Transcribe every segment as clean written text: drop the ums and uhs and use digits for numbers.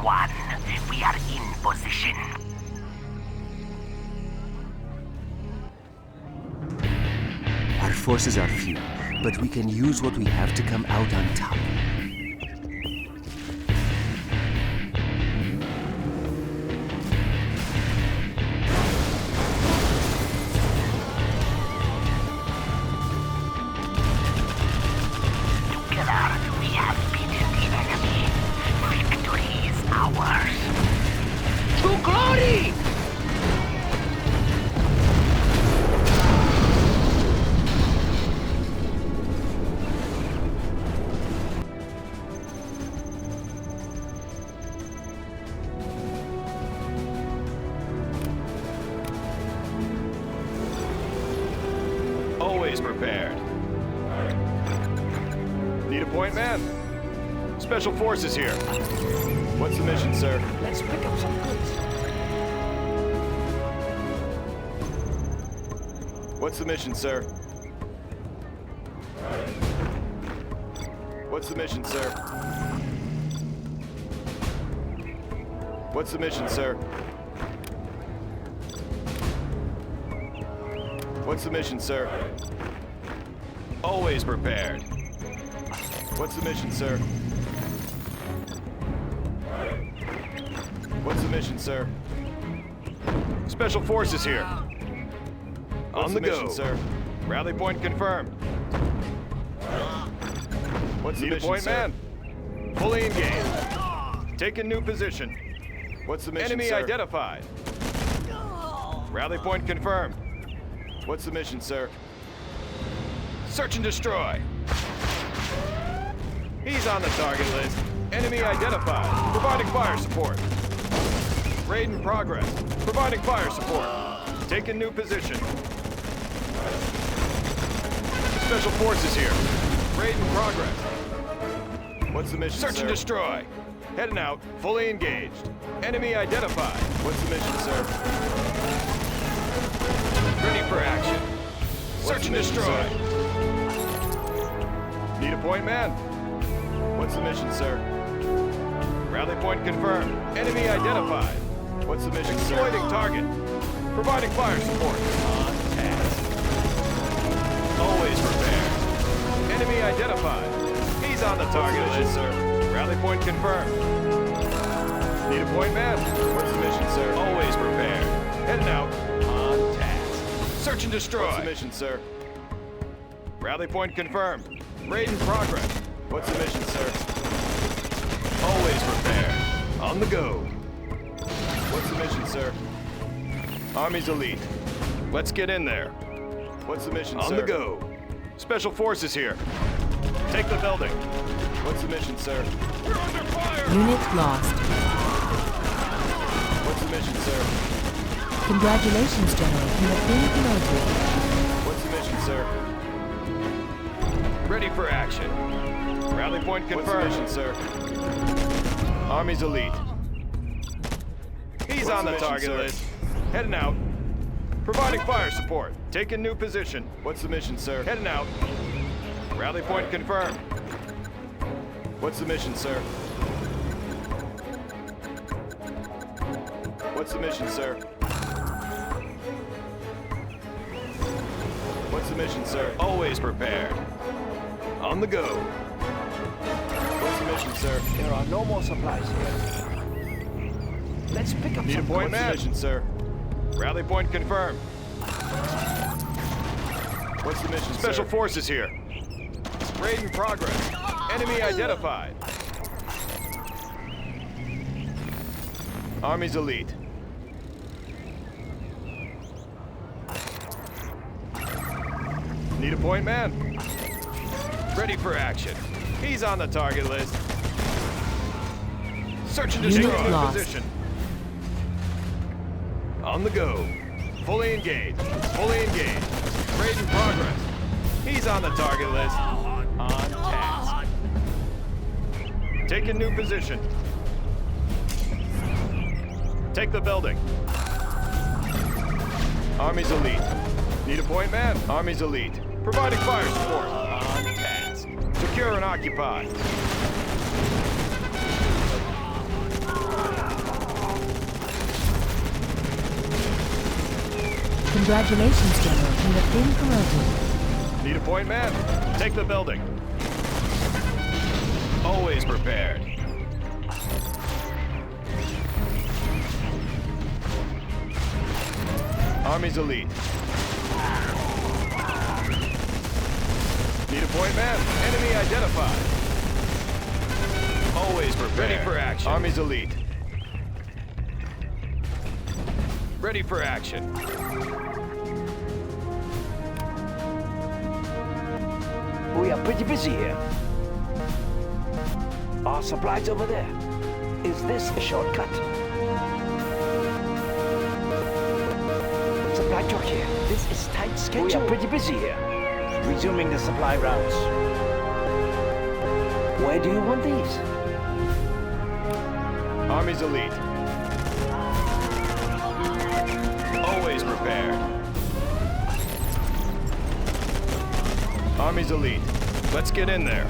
one. We are in position. Our forces are few, but we can use what we have to come out on top. Together, we have beaten the enemy. Victory is ours. To glory! Always prepared. Need a point, man? Special Forces here. What's the mission, sir? Let's pick up some goods. What's the mission, sir? What's the mission, sir? What's the mission, sir? What's the mission, sir? Always prepared. What's the mission, sir? What's the mission, sir? Special Forces here. On the mission, sir. Rally point confirmed. What's the mission, sir? Man? Fully engaged. Taking new position. What's the mission, Enemy identified. Rally point confirmed. What's the mission, sir? Search and destroy. He's on the target list. Enemy identified. Providing fire support. Raid in progress. Providing fire support. Taking new position. Special Forces here. Raid in progress. What's the mission, Search and destroy. Heading out. Fully engaged. Enemy identified. What's the mission, sir? Ready for action. Search and destroy. Need a point, man? What's the mission, sir? Rally point confirmed. Enemy identified. What's the mission, sir? Exploiting target. Providing fire support. On task. Always prepared. Enemy identified. He's on the target list, sir. Rally point confirmed. Need a point, man? What's the mission, sir? Always prepared. Heading out. On task. Search and destroy. What's the mission, sir? Rally point confirmed. Raid in progress. What's the mission, sir? Always prepared. On the go. What's the mission, sir? Army's elite. Let's get in there. What's the mission, sir? On the go. Special Forces here. Take the building. What's the mission, sir? We're under fire! Unit lost. What's the mission, sir? Congratulations, General. You have been promoted. What's the mission, sir? Ready for action. Rally point confirmed. What's the mission, sir? Army's elite. He's on the target list. Heading out. Providing fire support. Taking new position. What's the mission, sir? Heading out. Rally point confirmed. What's the mission, sir? What's the mission, sir? What's the mission, sir? Always prepared. On the go. What's the mission, sir? There are no more supplies here. Let's pick up Need a some point, goods. man? Mission, sir. Rally point confirmed. What's the mission, Special Forces here. Raid in progress. Enemy identified. Army's elite. Need a point, man? Ready for action. He's on the target list. Search and destroy position. On the go. Fully engaged. Fully engaged. Raid in progress. He's on the target list. On task. Taking new position. Take the building. Army's elite. Need a point, man? Army's elite. Providing fire support. On task. Secure and occupy. Congratulations, General. You have been promoted. Need a point, man? Take the building. Always prepared. Army's elite. Need a point, man? Enemy identified. Always prepared. Ready for action. Army's elite. Ready for action. We are pretty busy here. Our supplies over there. Is this a shortcut? Supply truck here. This is tight schedule. We are pretty busy here. Resuming the supply routes. Where do you want these? Army's elite. Always prepared. Army's elite. Let's get in there.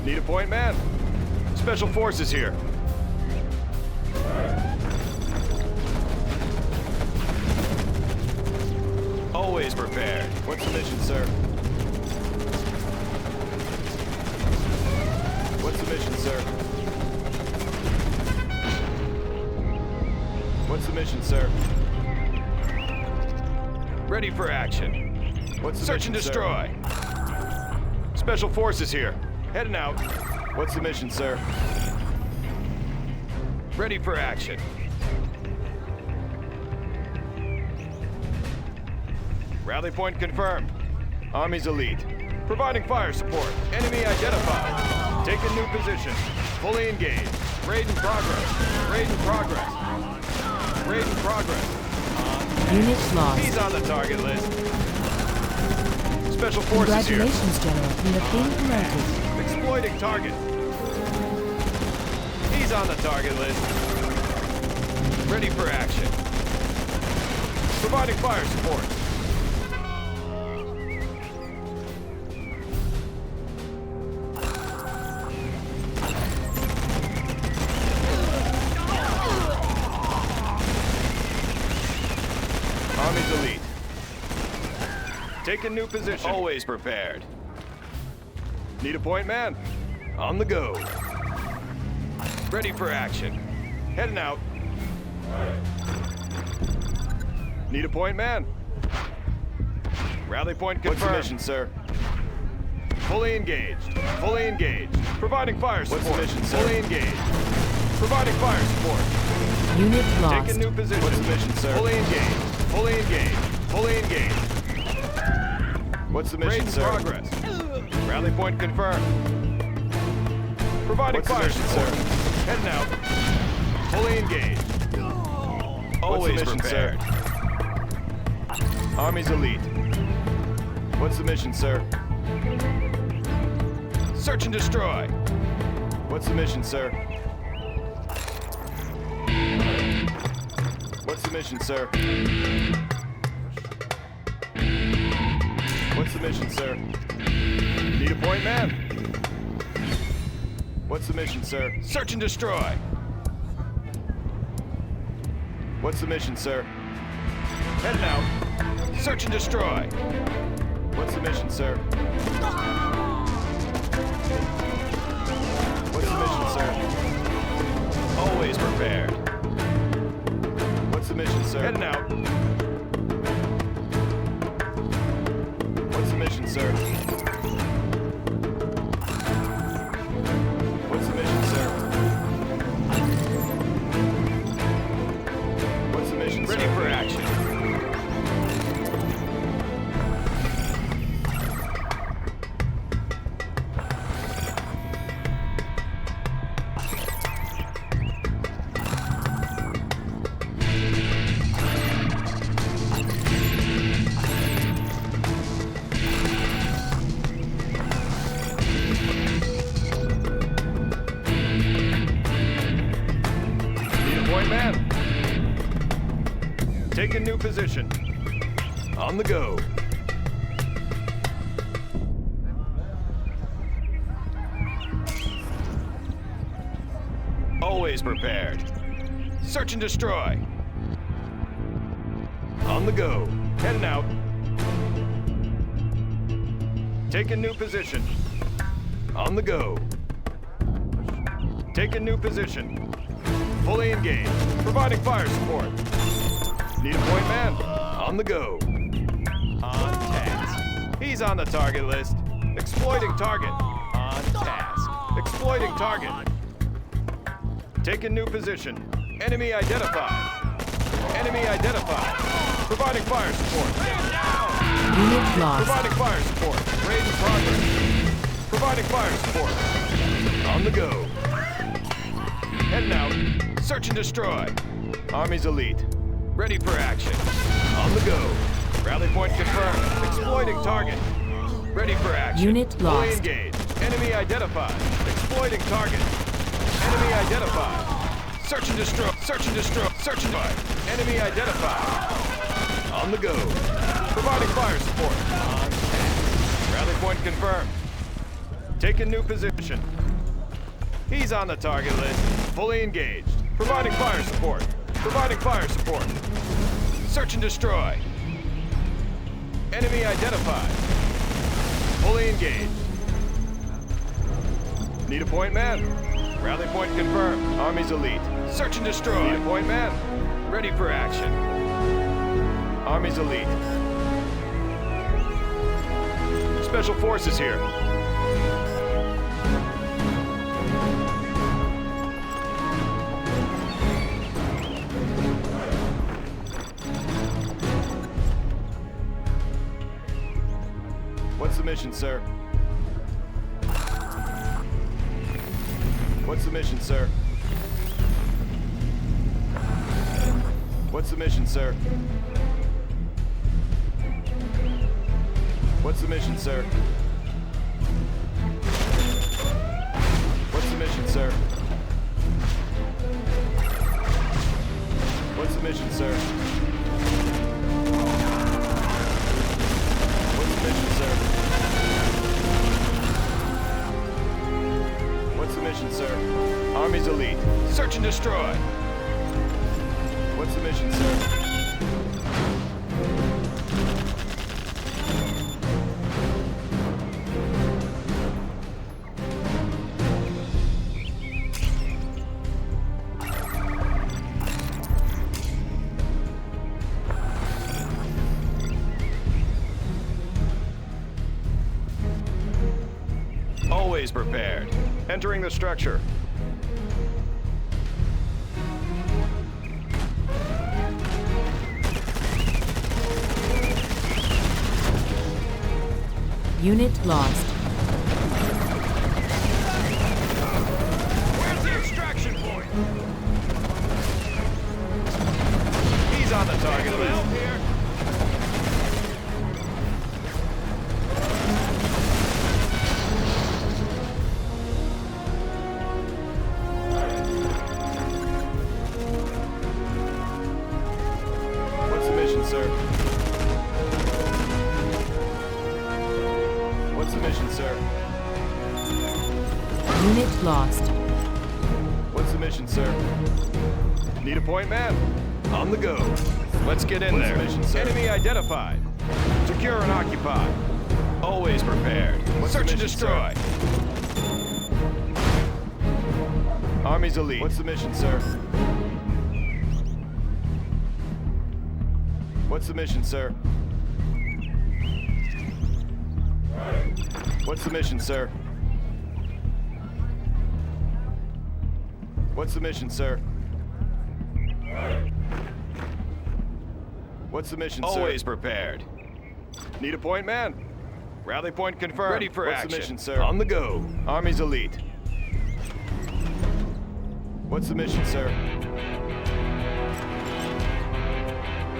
Need a point, man? Special forces here. Always prepared. What's the mission, sir? What's the mission, sir? What's the mission, sir? Ready for action. What's the search and destroy? Special forces here. Heading out. What's the mission, sir? Ready for action. Rally point confirmed. Army's elite. Providing fire support. Enemy identified. Take a new position. Fully engaged. Raid in progress. Raid in progress. Raid in progress. Units lost. He's on the target list. Special forces here. Congratulations, General. You have been promoted. Exploiting target. He's on the target list. Ready for action. Providing fire support. Army's elite. Take a new position. Always prepared. Need a point, man? On the go. Ready for action. Heading out. Need a point, man? Rally point confirmed. What's the mission, sir? Fully engaged. Fully engaged. Providing fire support. What's the mission, sir? Fully engaged. Providing fire support. Unit lost. Take a new position. What's the mission, sir? Fully engaged. Fully engaged. Fully engaged. What's the mission, sir? Progress. Rally point confirmed. Providing fire support. Heading out. Fully engaged. Always prepared. Army's elite. What's the mission, sir? Search and destroy. What's the mission, sir? What's the mission, sir? What's the mission, sir? Need a point, man? What's the mission, sir? Search and destroy. What's the mission, sir? Heading out. Search and destroy. What's the mission, sir? What's the mission, sir? Always prepared. What's the mission, sir? Heading out. What's the mission, sir? What's the mission, sir? What's the mission, sir? Ready for action. Man. Take a new position. On the go. Always prepared. Search and destroy. On the go. Heading out. Taking new position. On the go. Taking new position. Fully engaged. Providing fire support. Need a point man. On the go. On task. He's on the target list. Exploiting target. On task. Exploiting target. Taking new position. Enemy identified. Enemy identified. Providing fire support. Unit lost. Providing fire support. Raid in progress. Providing fire support. On the go. Heading out. Search and destroy. Army's elite. Ready for action. On the go. Rally point confirmed. Exploiting target. Ready for action. Unit Fully lost. engaged. Enemy identified. Exploiting target. Enemy identified. Search and destroy. Search and destroy. Search and destroy. Enemy identified. On the go. Providing fire support. On task. Rally point confirmed. Taking new position. He's on the target list. Fully engaged. Providing fire support. Providing fire support. Search and destroy. Enemy identified. Fully engaged. Need a point man. Rally point confirmed. Army's elite. Search and destroy. Need a point man. Ready for action. Army's elite. Special forces here. What's the mission, sir? What's the mission, sir? What's the mission, sir? What's the mission, sir? What's the mission, sir? What's the mission, sir? What's the mission, sir? What's the mission, sir? Army's elite. Search and destroy. What's the mission, sir? Always prepared. Entering the structure. Unit lost. Where's the extraction point? He's on the target list. What's the mission, sir? What's the mission, sir? Unit lost. What's the mission, sir? Need a point man? On the go. Let's get in there. Mission, sir? Enemy identified. Secure and occupy. Always prepared. Search and destroy. Army's elite. What's the mission, sir? What's the mission, sir? What's the mission, sir? What's the mission, sir? What's the mission, sir? Always prepared. Need a point man? Rally point confirmed. Ready for action. What's the mission, sir? On the go. Army's elite. What's the mission, sir?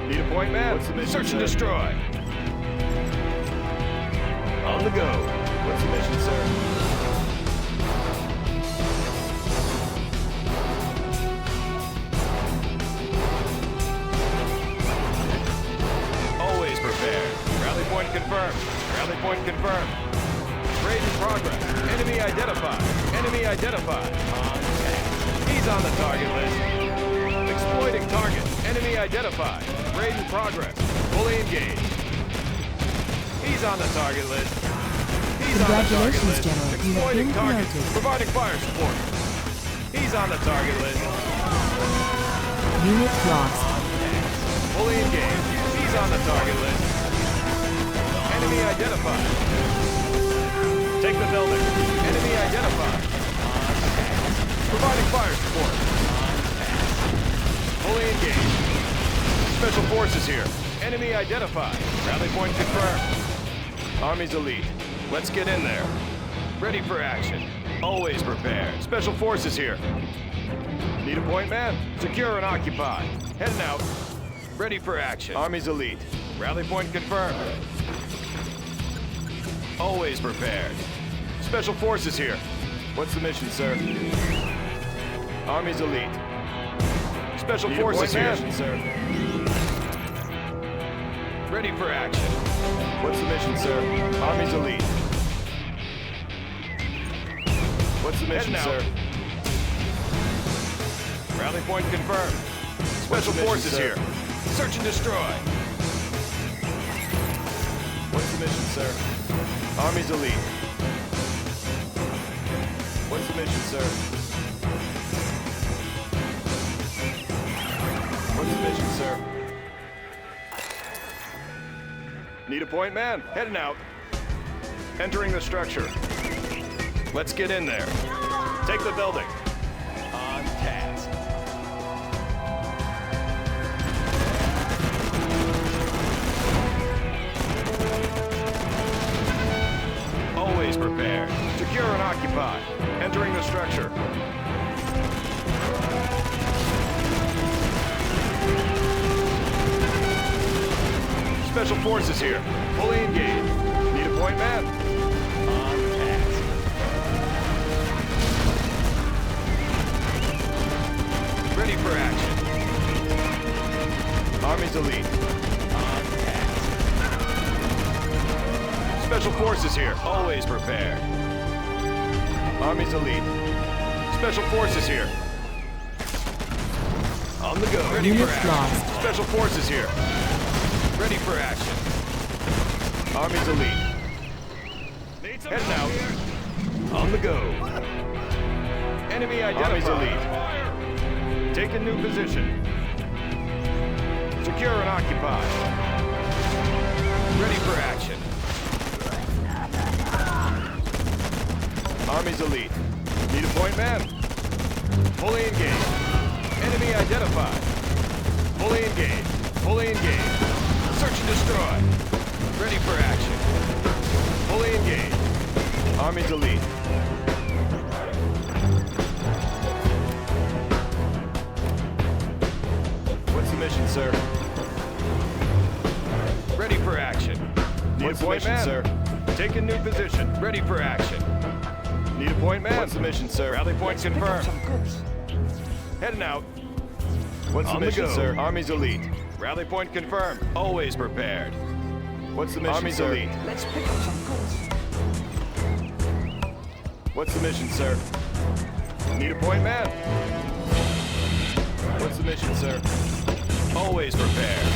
Need a point man? What's the mission, Search and destroy. On the go. What's the mission, sir? Always prepared. Rally point confirmed. Rally point confirmed. Raid in progress. Enemy identified. Enemy identified. On task. He's on the target list. Exploiting target. Enemy identified. Raid in progress. Fully engaged. He's on the target list. He's on the target Congratulations, list. General. You have Exploiting been targets. promoted. Providing fire support. He's on the target list. Unit lost. Fully engaged. He's on the target list. Enemy identified. Take the building. Enemy identified. Providing fire support. Fully engaged. Special forces here. Enemy identified. Rally point confirmed. Army's elite. Let's get in there. Ready for action. Always prepared. Special forces here. Need a point, man? Secure and occupy. Heading out. Ready for action. Army's elite. Rally point confirmed. Always prepared. Special forces here. What's the mission, sir? Army's elite. Special forces here, sir. Ready for action. What's the mission, sir? Army's elite. What's the mission, sir? Rally point confirmed. Special forces here. Search and destroy. What's the mission, sir? Army's elite. What's the mission, sir? What's the mission, sir? Need a point, man? Heading out. Entering the structure. Let's get in there. Take the building. On task. Always prepared. Secure and occupy. Entering the structure. Special forces here. Fully engaged. Need a point, man? On task. Ready for action. Army's elite. On task. Special forces here. Always prepared. Army's elite. Special forces here. On the go. Ready Unit for action. lost. Special forces here. Ready for action. Army's elite. Heading out. On the go. Enemy identified. Army's elite. Take a new position. Secure and occupy. Ready for action. Army's elite. Need a point, man? Fully engaged. Enemy identified. Fully engaged. Fully engaged. Search and destroy. Ready for action. Fully engaged. Army's elite. What's the mission, sir? Ready for action. Need a point, man? Sir? Take a new position. Ready for action. Need a point, man? What's the mission, sir? Rally point confirmed. Heading out. What's the mission, sir? Army's elite. Rally point confirmed. Always prepared. What's the mission, Army's sir? Elite. Let's pick up some goods. What's the mission, sir? Need a point, man? What's the mission, sir? Always prepared.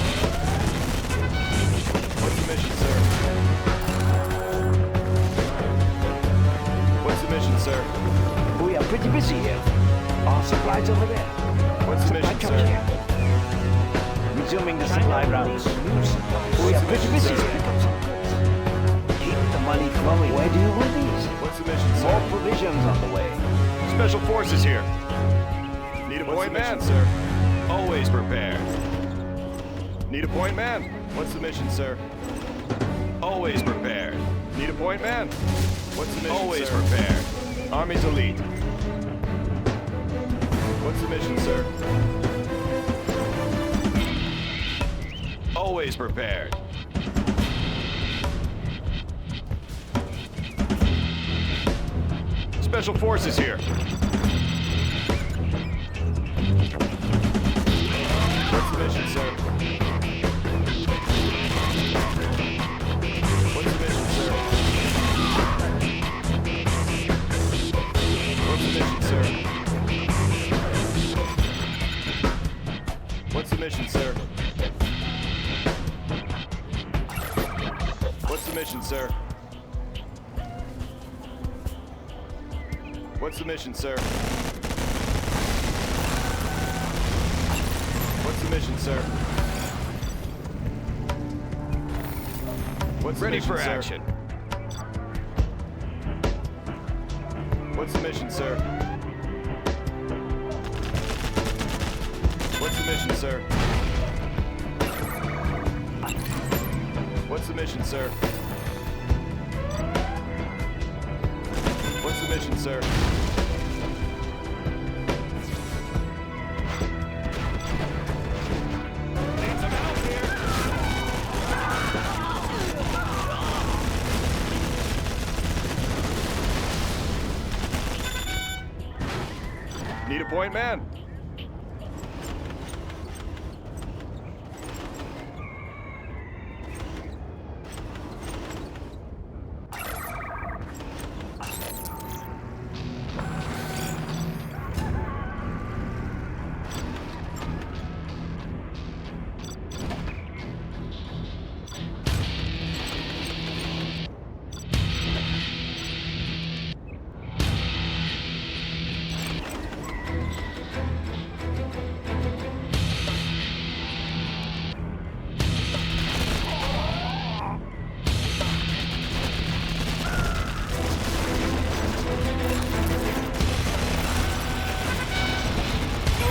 What's the mission, sir? What's the mission, sir? We are pretty busy here. Our supplies over there. What's the mission, Supply sir? here. Resuming the supply routes. We are pretty busy here. Keep the money flowing. Where do you want these? What's the mission, More sir? provisions on the way. Special forces here. Need a point, man, sir? Always prepared. Need a point, man? What's the mission, sir? Always prepared. Need a point, man? What's the mission, Always sir? Prepared. Army's elite. What's the mission, sir? Always prepared. Special forces here. What's the mission, sir? What's the mission, sir? What's the mission, sir? mission, sir? What's the mission, sir? What's the mission, sir? What's the mission, sir? What's the Ready mission, for sir? action. What's the mission, sir? What's the mission, sir? What's the mission, sir? What's the mission, sir? Need a point, man?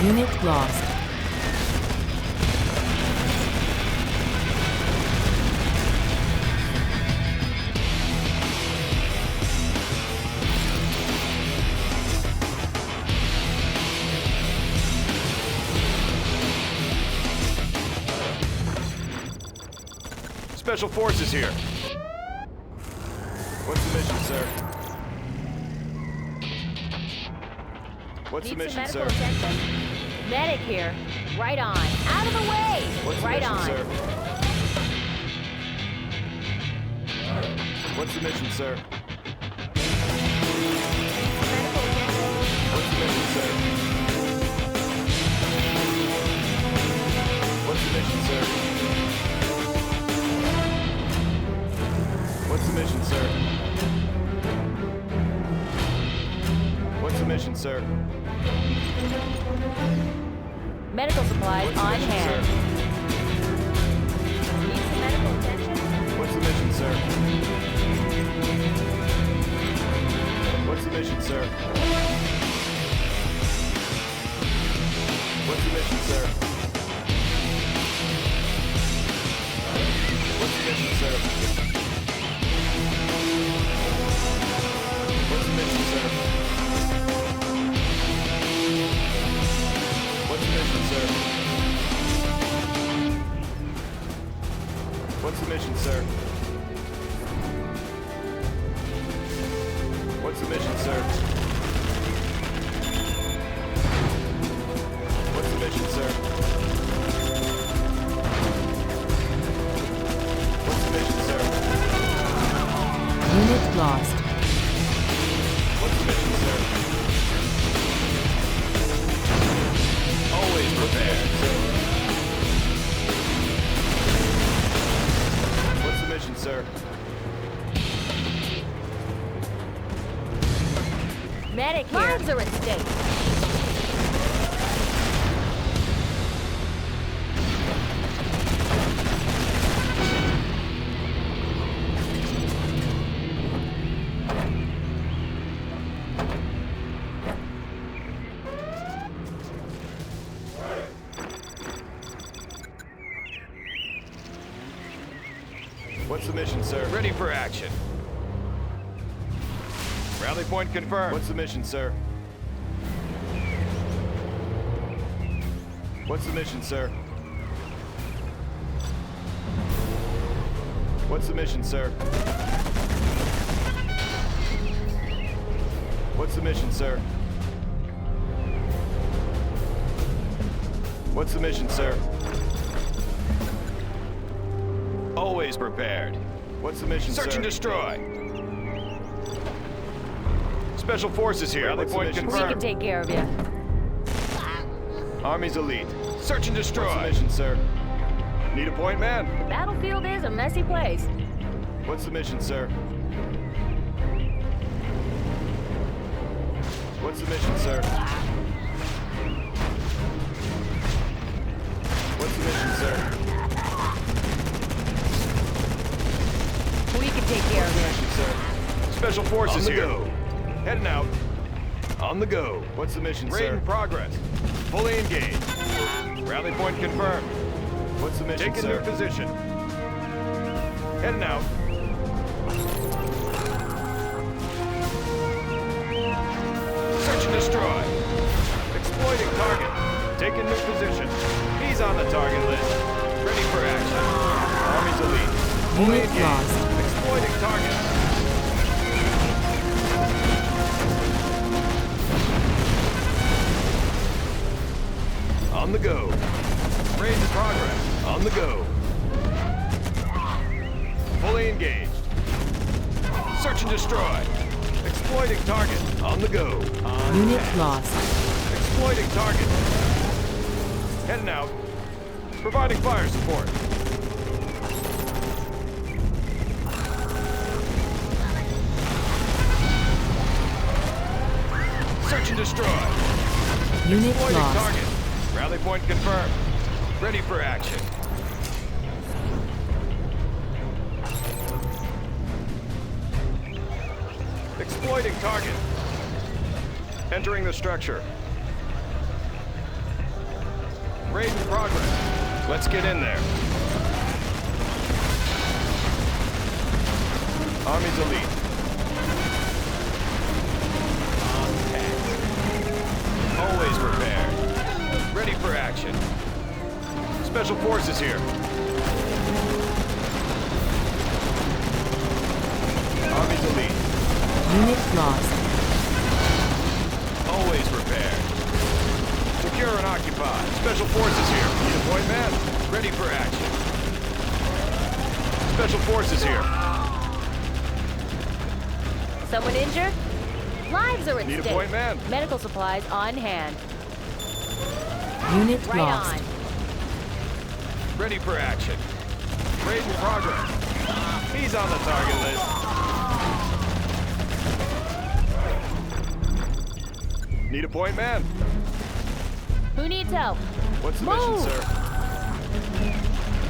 Unit lost. Special Forces here. What's the mission, sir? What's the Need some mission, medical sir? attention? Medic here. Right on. Out of the way! What's the Right mission, on. sir? What's the mission, sir? Medical attention. What's the mission, sir? What's the mission, sir? What's the mission, sir? What's the mission, sir? Medical supplies What's the on mission, hand. sir? Need some medical attention? What's the mission, sir? What's the mission, sir? What's the mission, sir? What's the mission, sir? What's the mission, sir? What's the mission, sir? What's the mission, sir? What's the mission, sir? What's the mission, sir? What's the mission, sir? Unit lost. What's the mission, sir? Always prepared. What's the mission, sir? Medic here. Lives are at stake. What's the mission, sir? Ready for action. Rally point confirmed. What's the mission, sir? What's the mission, sir? What's the mission, sir? What's the mission, sir? What's the mission, sir? Always prepared. What's the mission, Search sir? and destroy. Special Forces here. Rally Rally point point confirmed. We can take care of you. Army's elite. Search and destroy. What's the mission, sir? Need a point man? The battlefield is a messy place. What's the mission, sir? What's the mission, sir? What's the mission, sir? We can take care of it. Mission, sir. Special forces On the here. go. Heading out. On the go. What's the mission, Raid sir? in progress. Fully engaged. Rally point confirmed. What's the mission, Take a new sir? position. Heading out. Search and destroy. Exploiting target. Take a new position. He's on the target list. Ready for action. Army's elite. Fully Unit engaged. lost. Exploiting target. On the go. Raid in progress. On the go. Fully engaged. Search and destroy. Exploiting target. On the go. Unit lost. Exploiting target. Heading out. Providing fire support. Search and destroy. Unit Exploiting lost. target. Rally point confirmed. Ready for action. Exploiting target. Entering the structure. Raid in progress. Let's get in there. Army's elite. On task. Always prepared. Ready for action. Special forces here. Army's elite. Unit lost. Always prepared. Secure and occupied. Special forces here. Need a point man? Ready for action. Special forces here. Someone injured? Lives are at Need a stake. point man? Medical supplies on hand. Unit Right lost. on. Ready for action. Raid in progress. He's on the target list. Need a point man? Who needs help? What's the Move. mission, sir?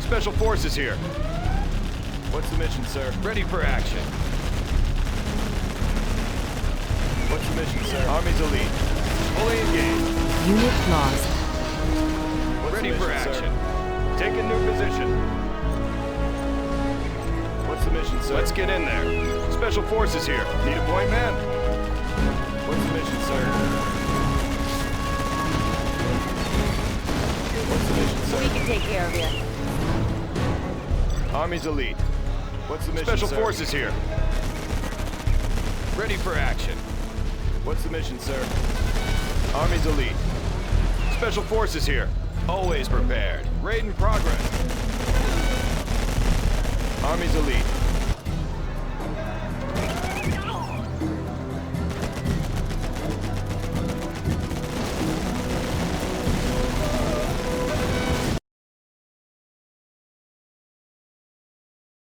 Special forces here. What's the mission, sir? Ready for action. What's the mission, sir? Army's elite. Fully engaged. Unit lost. What's Ready the for mission, action. sir? Take a new position. What's the mission, sir? Let's get in there. Special forces here. Need a point man? What's the mission, sir? What's the mission, We sir? can take care of you. Army's elite. What's the mission, Special sir? forces here. Ready for action. What's the mission, sir? Army's elite. Special forces here. Always prepared. Raid in progress. Army's elite.